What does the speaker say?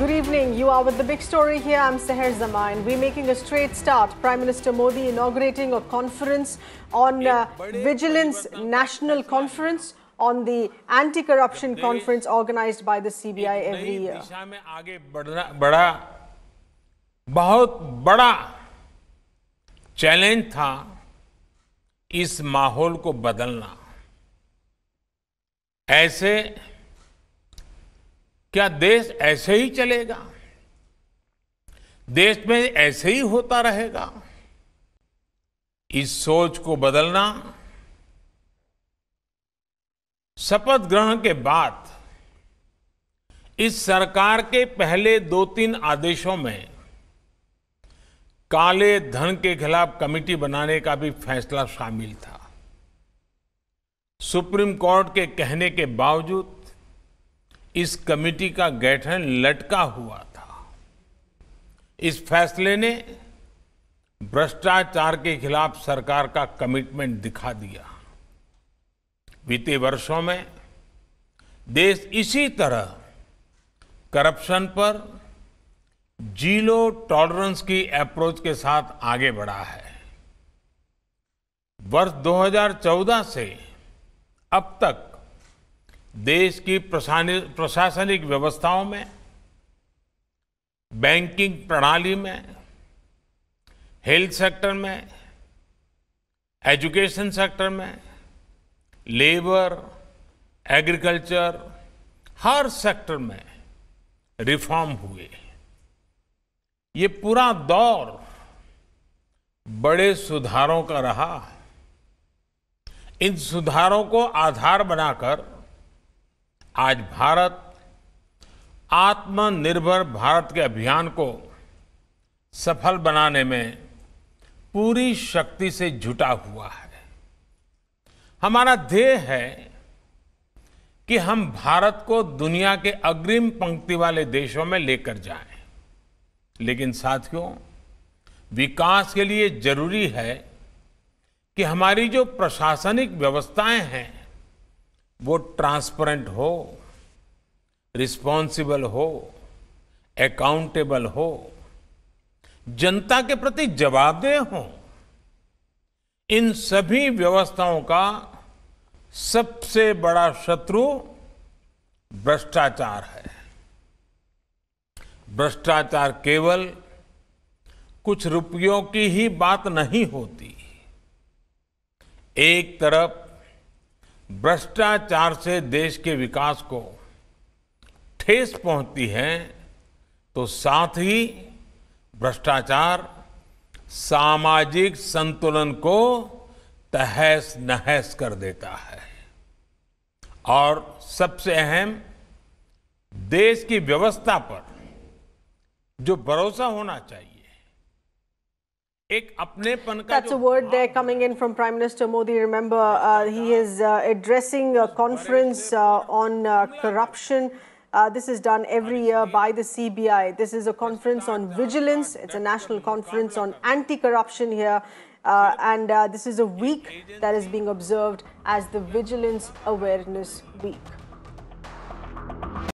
Good evening. You are with the big story here. I'm Seher Zaman. We're making a straight start. Prime Minister Modi inaugurating a conference on Vigilance National Conference on the Anti-Corruption Conference organized by the CBI every year. दिशा में आगे बढ़ा बहुत बड़ा challenge था इस माहौल को बदलना। ऐसे क्या देश ऐसे ही चलेगा? देश में ऐसे ही होता रहेगा? इस सोच को बदलना शपथ ग्रहण के बाद इस सरकार के पहले 2-3 आदेशों में काले धन के खिलाफ कमेटी बनाने का भी फैसला शामिल था। सुप्रीम कोर्ट के कहने के बावजूद इस कमेटी का गठन लटका हुआ था। इस फैसले ने भ्रष्टाचार के खिलाफ सरकार का कमिटमेंट दिखा दिया। बीते वर्षों में देश इसी तरह करप्शन पर जीरो टॉलरेंस की अप्रोच के साथ आगे बढ़ा है। वर्ष 2014 से अब तक देश की प्रशासनिक व्यवस्थाओं में, बैंकिंग प्रणाली में, हेल्थ सेक्टर में, एजुकेशन सेक्टर में, लेबर, एग्रीकल्चर, हर सेक्टर में रिफॉर्म हुए। ये पूरा दौर बड़े सुधारों का रहा। इन सुधारों को आधार बनाकर आज भारत आत्मनिर्भर भारत के अभियान को सफल बनाने में पूरी शक्ति से जुटा हुआ है। हमारा ध्येय है कि हम भारत को दुनिया के अग्रिम पंक्ति वाले देशों में लेकर जाएं। लेकिन साथियों, विकास के लिए जरूरी है कि हमारी जो प्रशासनिक व्यवस्थाएं हैं वो ट्रांसपेरेंट हो, रिस्पॉन्सिबल हो, अकाउंटेबल हो, जनता के प्रति जवाबदेह हो। इन सभी व्यवस्थाओं का सबसे बड़ा शत्रु भ्रष्टाचार है। भ्रष्टाचार केवल कुछ रुपयों की ही बात नहीं होती। एक तरफ भ्रष्टाचार से देश के विकास को ठेस पहुंचती है, तो साथ ही भ्रष्टाचार सामाजिक संतुलन को तहस नहस कर देता है। और सबसे अहम, देश की व्यवस्था पर जो भरोसा होना चाहिए, That's a word there coming in from Prime Minister Modi. Remember, he is addressing a conference on corruption. This is done every year by the CBI. This is a conference on vigilance. It's a national conference on anti-corruption here. And this is a week that is being observed as the Vigilance Awareness Week.